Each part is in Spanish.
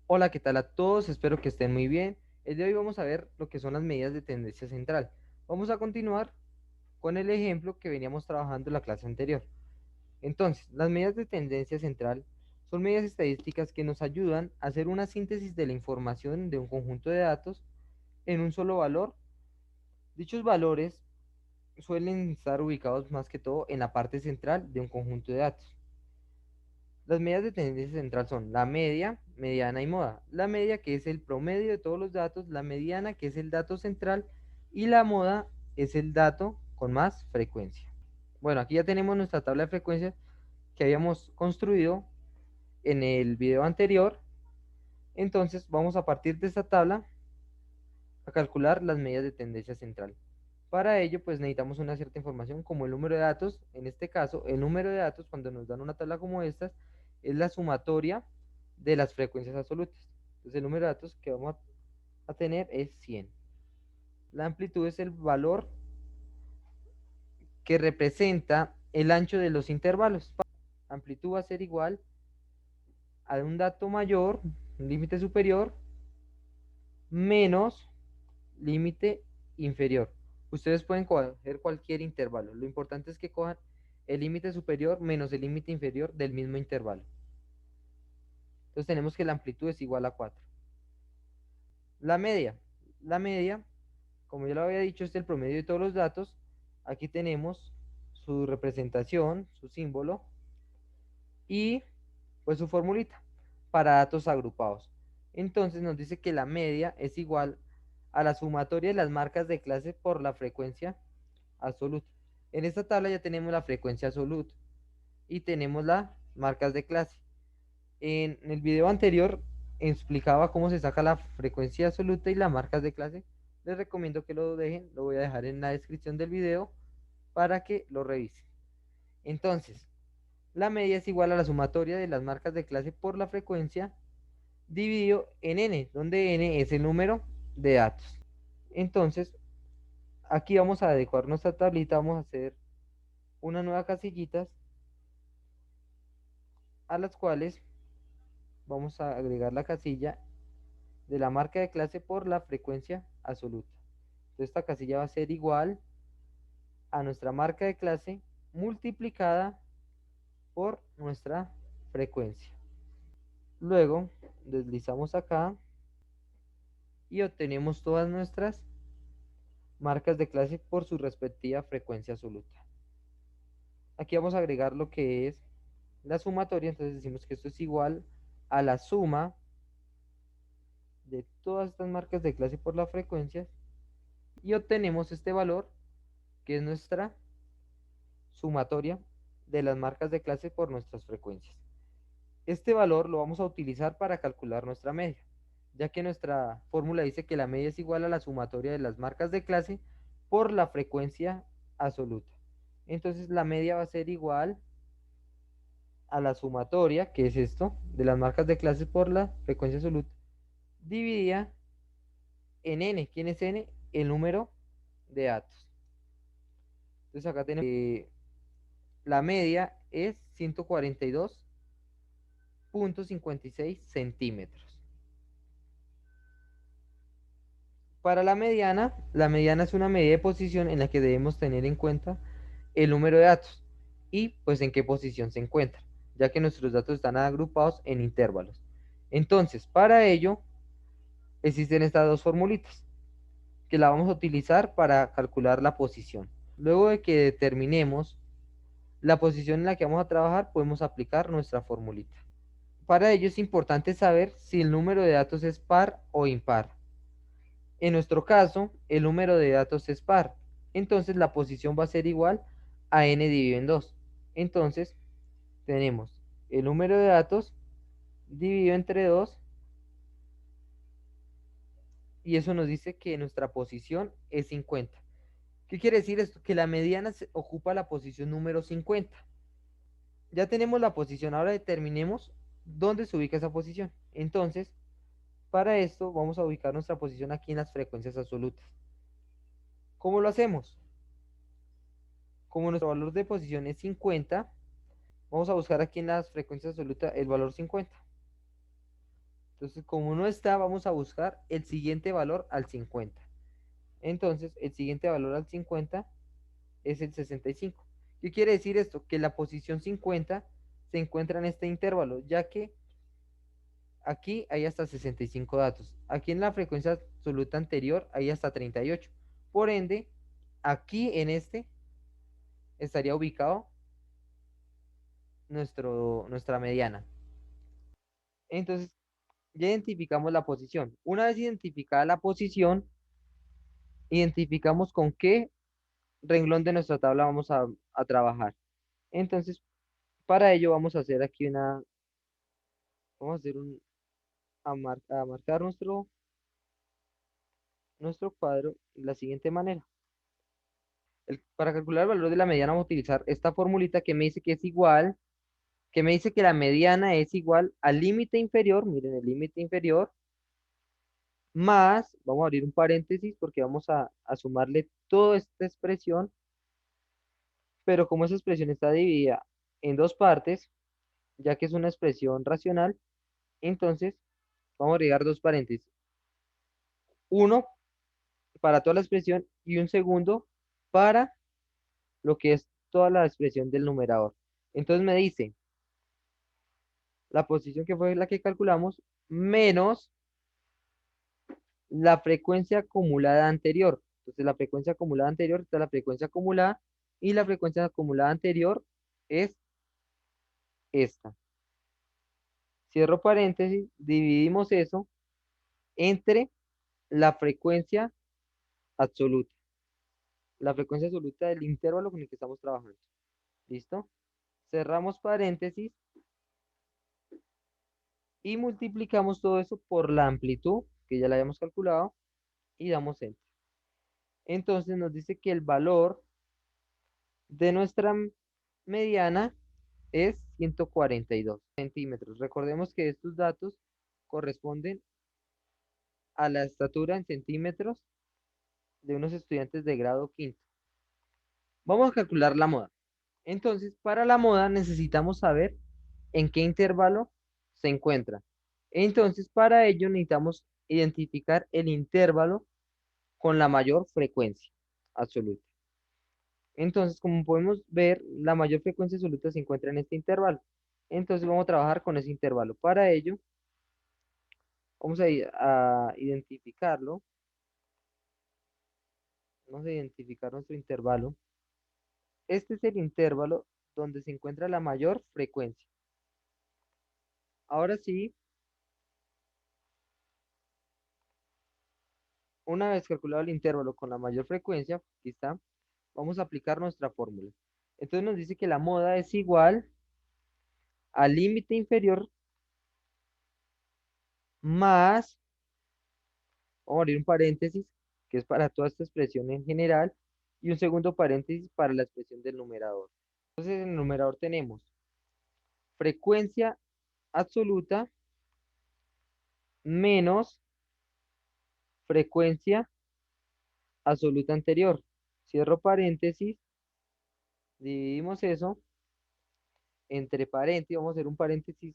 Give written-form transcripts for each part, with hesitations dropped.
Hola, ¿qué tal a todos? Espero que estén muy bien. El de hoy vamos a ver lo que son las medidas de tendencia central. Vamos a continuar con el ejemplo que veníamos trabajando en la clase anterior. Entonces, las medidas de tendencia central son medidas estadísticas que nos ayudan a hacer una síntesis de la información de un conjunto de datos en un solo valor. Dichos valores suelen estar ubicados más que todo en la parte central de un conjunto de datos. Las medidas de tendencia central son la media, mediana y moda. La media, que es el promedio de todos los datos, la mediana, que es el dato central, y la moda es el dato con más frecuencia. Bueno, aquí ya tenemos nuestra tabla de frecuencias que habíamos construido en el video anterior. Entonces vamos a partir de esta tabla a calcular las medidas de tendencia central. Para ello, pues necesitamos una cierta información como el número de datos. En este caso, el número de datos, cuando nos dan una tabla como esta, es la sumatoria de las frecuencias absolutas. Entonces, el número de datos que vamos a tener es 100. La amplitud es el valor que representa el ancho de los intervalos. La amplitud va a ser igual a un dato mayor, un límite superior, menos límite inferior. Ustedes pueden coger cualquier intervalo. Lo importante es que cojan el límite superior menos el límite inferior del mismo intervalo. Entonces tenemos que la amplitud es igual a 4. La media. La media, como ya lo había dicho, es el promedio de todos los datos. Aquí tenemos su representación, su símbolo y pues su formulita para datos agrupados. Entonces nos dice que la media es igual a la sumatoria de las marcas de clase por la frecuencia absoluta. En esta tabla ya tenemos la frecuencia absoluta y tenemos las marcas de clase. En el video anterior explicaba cómo se saca la frecuencia absoluta y las marcas de clase. Les recomiendo que lo dejen, lo voy a dejar en la descripción del video para que lo revisen. Entonces, la media es igual a la sumatoria de las marcas de clase por la frecuencia dividido en n, donde n es el número de datos. Entonces, aquí vamos a adecuar nuestra tablita, vamos a hacer una nueva casillitas a las cuales vamos a agregar la casilla de la marca de clase por la frecuencia absoluta. Entonces esta casilla va a ser igual a nuestra marca de clase multiplicada por nuestra frecuencia. Luego deslizamos acá y obtenemos todas nuestras marcas de clase por su respectiva frecuencia absoluta. Aquí vamos a agregar lo que es la sumatoria, entonces decimos que esto es igual a la suma de todas estas marcas de clase por la frecuencia y obtenemos este valor que es nuestra sumatoria de las marcas de clase por nuestras frecuencias. Este valor lo vamos a utilizar para calcular nuestra media, ya que nuestra fórmula dice que la media es igual a la sumatoria de las marcas de clase por la frecuencia absoluta. Entonces la media va a ser igual a la sumatoria, que es esto, de las marcas de clase por la frecuencia absoluta, dividida en n. ¿Quién es n? El número de datos. Entonces acá tenemos que la media es 142,56 centímetros. Para la mediana es una medida de posición en la que debemos tener en cuenta el número de datos y pues en qué posición se encuentra, ya que nuestros datos están agrupados en intervalos. Entonces, para ello existen estas dos formulitas que la vamos a utilizar para calcular la posición. Luego de que determinemos la posición en la que vamos a trabajar, podemos aplicar nuestra formulita. Para ello es importante saber si el número de datos es par o impar. En nuestro caso, el número de datos es par. Entonces la posición va a ser igual a n dividido en 2. Entonces tenemos el número de datos dividido entre 2 y eso nos dice que nuestra posición es 50. ¿Qué quiere decir esto? Que la mediana ocupa la posición número 50. Ya tenemos la posición, ahora determinemos dónde se ubica esa posición. Entonces, para esto vamos a ubicar nuestra posición aquí en las frecuencias absolutas. ¿Cómo lo hacemos? Como nuestro valor de posición es 50, vamos a buscar aquí en las frecuencias absolutas el valor 50. Entonces, como no está, vamos a buscar el siguiente valor al 50. Entonces, el siguiente valor al 50 es el 65. ¿Qué quiere decir esto? Que la posición 50 se encuentra en este intervalo, ya que aquí hay hasta 65 datos. Aquí en la frecuencia absoluta anterior hay hasta 38. Por ende, aquí en este estaría ubicado nuestra mediana. Entonces, ya identificamos la posición. Una vez identificada la posición, identificamos con qué renglón de nuestra tabla vamos a trabajar. Entonces, para ello vamos a hacer aquí vamos a hacer a marcar nuestro cuadro de la siguiente manera. Para calcular el valor de la mediana vamos a utilizar esta formulita que me dice que es igual, que me dice que la mediana es igual al límite inferior, miren el límite inferior, más, vamos a abrir un paréntesis porque vamos a sumarle toda esta expresión, pero como esa expresión está dividida en dos partes, ya que es una expresión racional, entonces vamos a agregar dos paréntesis. Uno para toda la expresión y un segundo para lo que es toda la expresión del numerador. Entonces me dice la posición que fue la que calculamos menos la frecuencia acumulada anterior. Entonces la frecuencia acumulada anterior está la frecuencia acumulada y la frecuencia acumulada anterior es esta. Cierro paréntesis, dividimos eso entre la frecuencia absoluta. La frecuencia absoluta del intervalo con el que estamos trabajando. ¿Listo? Cerramos paréntesis y multiplicamos todo eso por la amplitud, que ya la habíamos calculado, y damos enter. Entonces nos dice que el valor de nuestra mediana es 142 centímetros. Recordemos que estos datos corresponden a la estatura en centímetros de unos estudiantes de grado quinto. Vamos a calcular la moda. Entonces, para la moda necesitamos saber en qué intervalo se encuentra. Entonces, para ello necesitamos identificar el intervalo con la mayor frecuencia absoluta. Entonces, como podemos ver, la mayor frecuencia absoluta se encuentra en este intervalo. Entonces, vamos a trabajar con ese intervalo. Para ello, vamos a identificarlo. Vamos a identificar nuestro intervalo. Este es el intervalo donde se encuentra la mayor frecuencia. Ahora sí, una vez calculado el intervalo con la mayor frecuencia, aquí está, vamos a aplicar nuestra fórmula. Entonces nos dice que la moda es igual al límite inferior más, vamos a abrir un paréntesis, que es para toda esta expresión en general, y un segundo paréntesis para la expresión del numerador. Entonces en el numerador tenemos frecuencia absoluta menos frecuencia absoluta anterior. Cierro paréntesis, dividimos eso entre paréntesis, vamos a hacer un paréntesis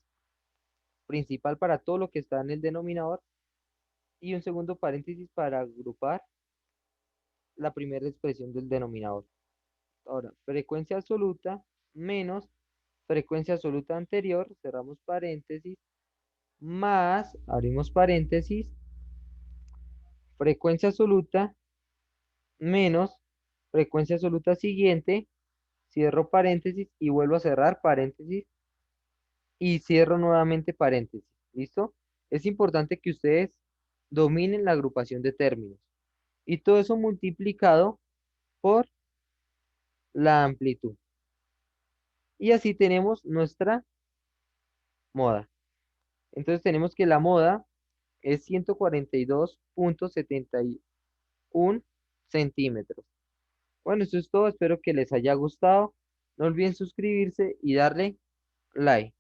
principal para todo lo que está en el denominador y un segundo paréntesis para agrupar la primera expresión del denominador. Ahora, frecuencia absoluta menos frecuencia absoluta anterior, cerramos paréntesis, más, abrimos paréntesis, frecuencia absoluta menos frecuencia absoluta siguiente, cierro paréntesis y vuelvo a cerrar paréntesis y cierro nuevamente paréntesis. ¿Listo? Es importante que ustedes dominen la agrupación de términos. Y todo eso multiplicado por la amplitud. Y así tenemos nuestra moda. Entonces tenemos que la moda es 142,71 centímetros. Bueno, eso es todo. Espero que les haya gustado. No olviden suscribirse y darle like.